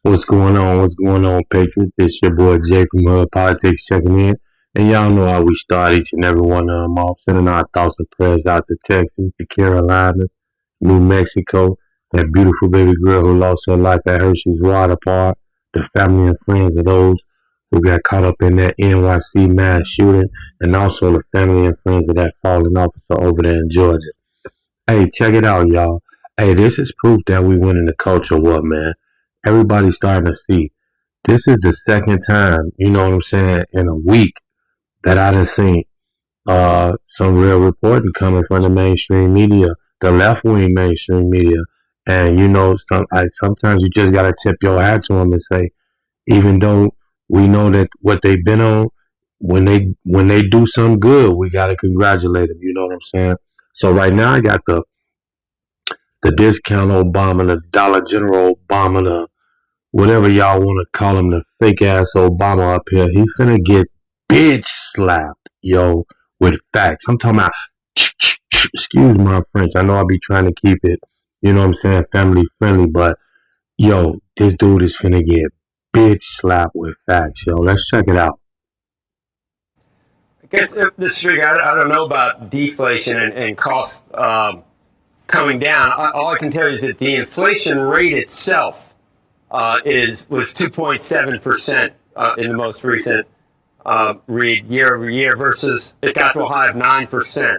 What's going on? What's going on, Patriots? It's your boy Jay from Hood Politics checking in. And y'all know how we start each and every one of them off, sending our thoughts and prayers out to Texas, the Carolinas, New Mexico, that beautiful baby girl who lost her life at Hershey's Water Park, the family and friends of those who got caught up in that NYC mass shooting, and also the family and friends of that fallen officer over there in Georgia. Hey, check it out, y'all. Hey, this is proof that we winning the culture war, man. Everybody's starting to see. This is the second time, you know what I'm saying, in a week that I done seen some real reporting coming from the mainstream media, the left wing mainstream media. And sometimes you just gotta tip your hat to them and say, even though we know that what they've been on, when they do some good, we gotta congratulate them. You know what I'm saying? So right now, I got the discount Obama, the Dollar General Obama, the whatever y'all want to call him, the fake ass Obama up here. He finna get bitch slapped, yo, with facts. I'm talking about, excuse my French. I know I'll be trying to keep it, you know what I'm saying, family friendly, but yo, this dude is finna get bitch slapped with facts, yo. Let's check it out. I guess this week, I don't know about deflation and costs coming down. All I can tell you is that the inflation rate itself was 2.7% in the most recent read year over year versus it got to a high of 9%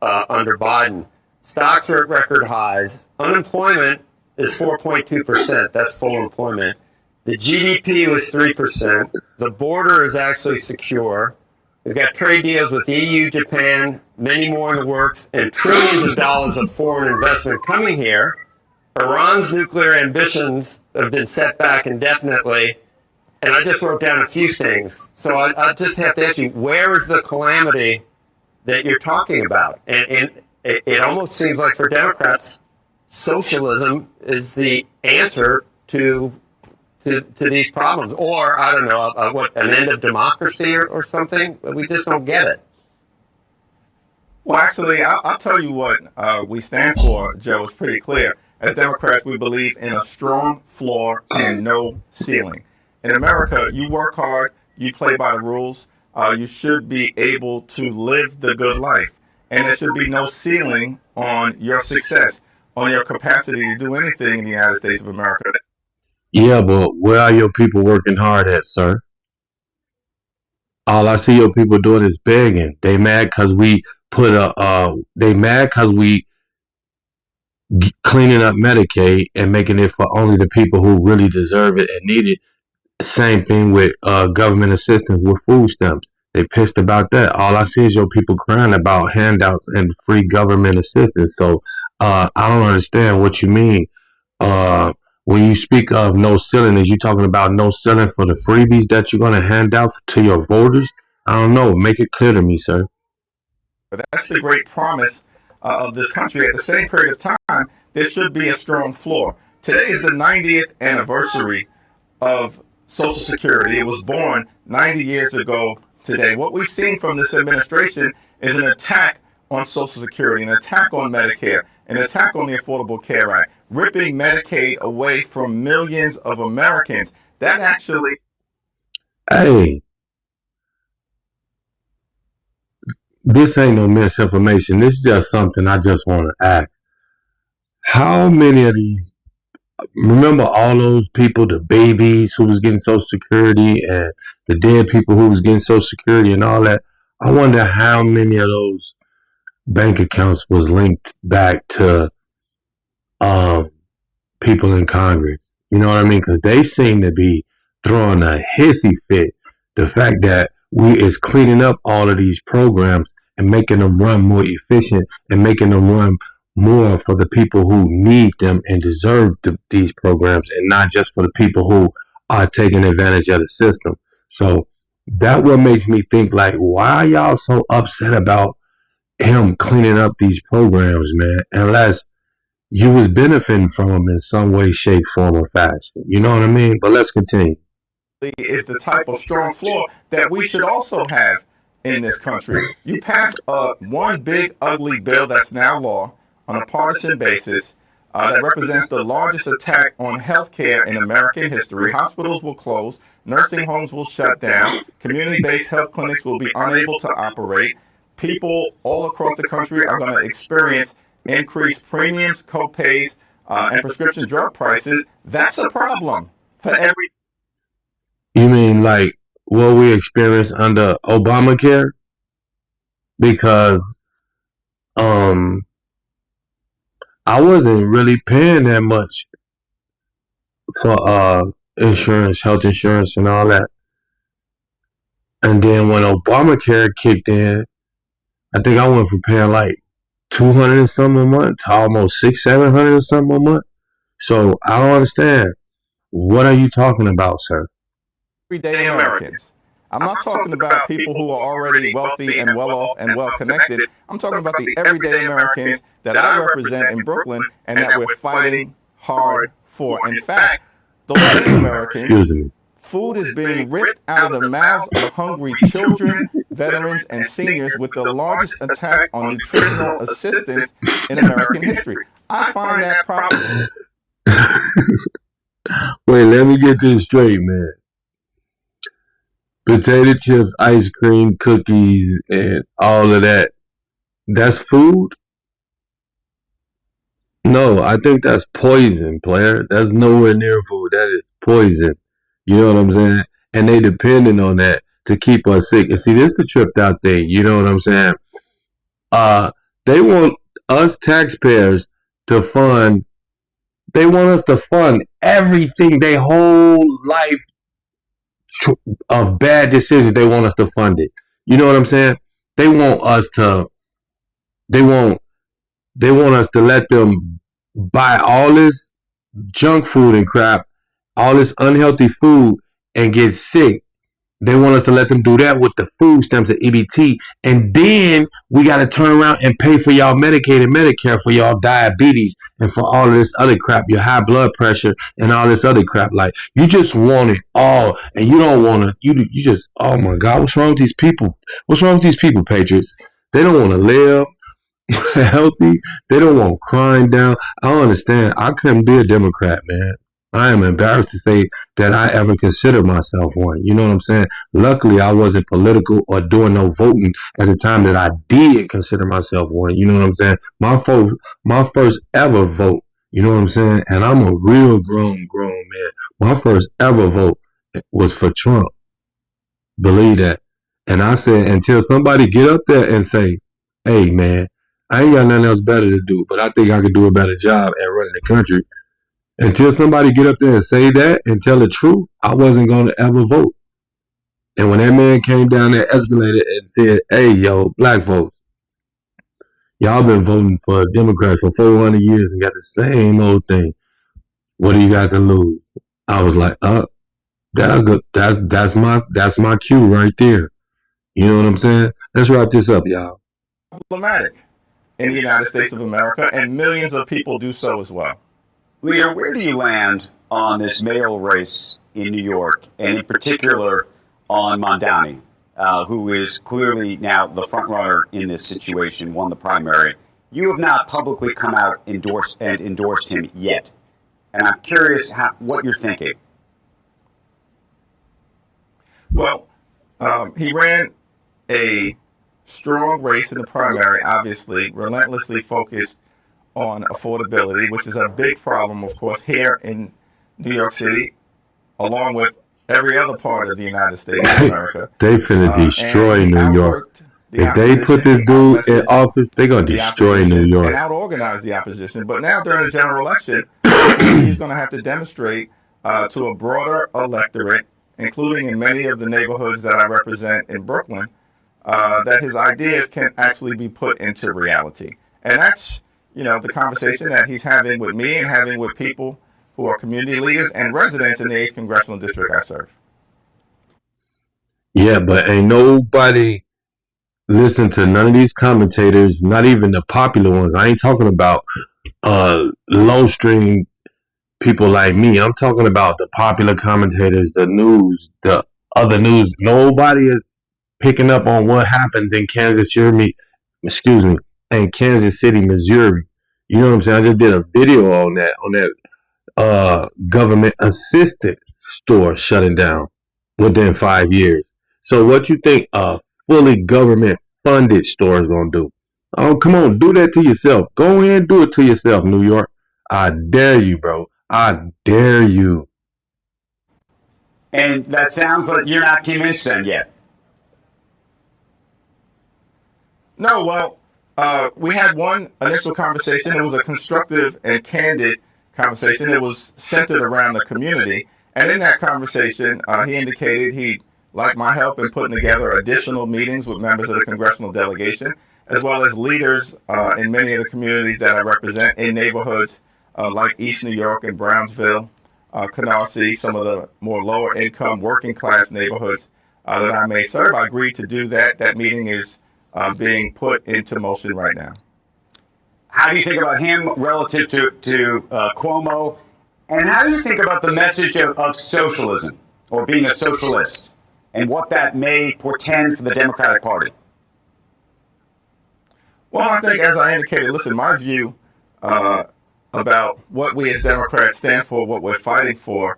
under Biden. Stocks are at record highs. Unemployment is 4.2%. That's full employment. The GDP was 3%. The border is actually secure. We've got trade deals with EU, Japan, many more in the works, and trillions of dollars of foreign investment coming here. Iran's nuclear ambitions have been set back indefinitely, and I just wrote down a few things. So I just have to ask you, where is the calamity that you're talking about? And it almost seems like for Democrats, socialism is the answer to these problems, or I don't know, an end of democracy or something. We just don't get it. Well, actually, I'll tell you what we stand for, Joe. It's pretty clear. As Democrats, we believe in a strong floor and no ceiling. In America, you work hard, you play by the rules, you should be able to live the good life. And there should be no ceiling on your success, on your capacity to do anything in the United States of America. Yeah, but where are your people working hard at, sir? All I see your people doing is begging. They mad because we they mad because we cleaning up Medicaid and making it for only the people who really deserve it and need it. Same thing with government assistance with food stamps. They pissed about that. All I see is your people crying about handouts and free government assistance. So I don't understand what you mean. When you speak of no ceiling, is you talking about no ceiling for the freebies that you're going to hand out to your voters? I don't know. Make it clear to me, sir. But that's the great promise of this country. At the same period of time, there should be a strong floor. Today is the 90th anniversary of Social Security. It was born 90 years ago today. What we've seen from this administration is an attack on Social Security, an attack on Medicare, an attack on the Affordable Care Act, ripping Medicaid away from millions of Americans. That actually... Hey, this ain't no misinformation. This is just something I just want to ask. How many of these, remember all those people, the babies who was getting Social Security and the dead people who was getting Social Security and all that? I wonder how many of those bank accounts was linked back to people in Congress. You know what I mean? Because they seem to be throwing a hissy fit. The fact that we is cleaning up all of these programs and making them run more efficient and making them run more for the people who need them and deserve these programs and not just for the people who are taking advantage of the system. So that what makes me think like, why are y'all so upset about him cleaning up these programs, man? Unless you was benefiting from them in some way, shape, form, or fashion. You know what I mean? But let's continue. is the type of strong floor that we should also have in this country. You pass one big ugly bill that's now law on a partisan basis. that represents the largest attack on healthcare in American history. Hospitals will close, nursing homes will shut down, community-based health clinics will be unable to operate. People all across the country are going to experience increased premiums, co-pays, and prescription drug prices. That's a problem for every. You mean like what we experienced under Obamacare? Because I wasn't really paying that much for insurance, health insurance and all that. And then when Obamacare kicked in, I think I went from paying like 200 and something a month to almost 600-700 or something a month. So I don't understand. What are you talking about, sir? Everyday Americans. I'm not talking about people who are already wealthy and well off and well connected. I'm talking about the everyday Americans that I represent in Brooklyn and that we're fighting hard for. In fact, those same Americans, food is being ripped out of the mouths of hungry children, veterans, and seniors with the largest attack on nutritional assistance in American history. I find that problem. Wait, let me get this straight, man. Potato chips, ice cream, cookies, and all of that. That's food? No, I think that's poison, player. That's nowhere near food. That is poison. You know what I'm saying? And they depending on that to keep us sick. And see, this is the tripped out thing. You know what I'm saying? They want us taxpayers to fund. They want us to fund everything. Their whole life of bad decisions. They want us to fund it. You know what I'm saying? They want us to. They want us to let them buy all this junk food and crap, all this unhealthy food, and get sick. They want us to let them do that with the food stamps and EBT, and then we got to turn around and pay for y'all Medicaid and Medicare for y'all diabetes and for all of this other crap, your high blood pressure and all this other crap. Like, you just want it all, and you don't want to. You just, oh my God, what's wrong with these people? What's wrong with these people, Patriots? They don't want to live healthy. They don't want crime down. I don't understand. I couldn't be a Democrat, man. I am embarrassed to say that I ever considered myself one. You know what I'm saying? Luckily, I wasn't political or doing no voting at the time that I did consider myself one. You know what I'm saying? My first ever vote. You know what I'm saying? And I'm a real grown man. My first ever vote was for Trump. Believe that. And I said, until somebody get up there and say, hey, man, I ain't got nothing else better to do, but I think I could do a better job at running the country. Until somebody get up there and say that and tell the truth, I wasn't going to ever vote. And when that man came down that escalator and said, hey, yo, black folks, y'all been voting for Democrats for 400 years and got the same old thing. What do you got to lose? I was like, that's my cue right there. You know what I'm saying? Let's wrap this up, y'all. Problematic in the United States of America, and millions of people do so as well. Leader, where do you land on this mayoral race in New York, and in particular on Mondani, who is clearly now the front runner in this situation, won the primary? You have not publicly come out endorsed him yet, and I'm curious what you're thinking. Well, he ran a strong race in the primary, obviously, relentlessly focused on affordability, which is a big problem, of course, here in New York City, along with every other part of the United States of America. They finna destroy New York. If they put this dude in office, they're going to destroy New York. And out-organize the opposition. But now during the general election, he's going to have to demonstrate to a broader electorate, including in many of the neighborhoods that I represent in Brooklyn, that his ideas can actually be put into reality. And that's, the conversation that he's having with me and having with people who are community leaders and residents in the 8th Congressional District I serve. Yeah, but ain't nobody listen to none of these commentators, not even the popular ones. I ain't talking about low string people like me. I'm talking about the popular commentators, the news, the other news. Nobody is picking up on what happened in Kansas City, Missouri. You know what I'm saying? I just did a video on that government assisted store shutting down within 5 years. So what you think a fully government funded store is gonna do? Oh, come on, do that to yourself. Go ahead and do it to yourself, New York. I dare you, bro. I dare you. And that sounds like you're not convinced then yet. No, well, we had one initial conversation. It was a constructive and candid conversation. It was centered around the community. And in that conversation, he indicated he'd like my help in putting together additional meetings with members of the congressional delegation, as well as leaders in many of the communities that I represent in neighborhoods like East New York and Brownsville, Canarsie, some of the more lower income working class neighborhoods that I may serve. I agreed to do that. That meeting is being put into motion right now. How do you think about him relative to Cuomo? And how do you think about the message of socialism or being a socialist and what that may portend for the Democratic Party? Well, I think, as I indicated, listen, my view about what we as Democrats stand for, what we're fighting for,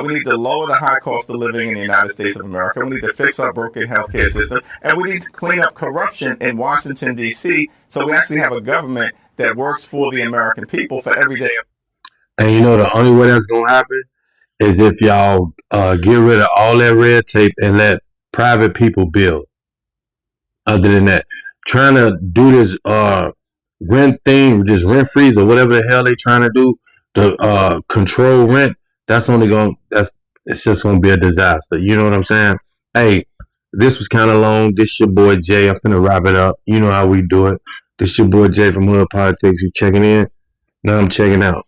we need to lower the high cost of living in the United States of America. We need to fix our broken healthcare system. And we need to clean up corruption in Washington, D.C., so we actually have a government that works for the American people for every day. And you know the only way that's gonna happen is if y'all get rid of all that red tape and let private people build. Other than that, trying to do this rent thing, just rent freeze or whatever the hell they trying to do to control rent, it's just gonna be a disaster. You know what I'm saying? Hey, this was kind of long. This your boy Jay. I'm finna wrap it up. You know how we do it. This your boy Jay from Hood Politics. You checking in? Now I'm checking out.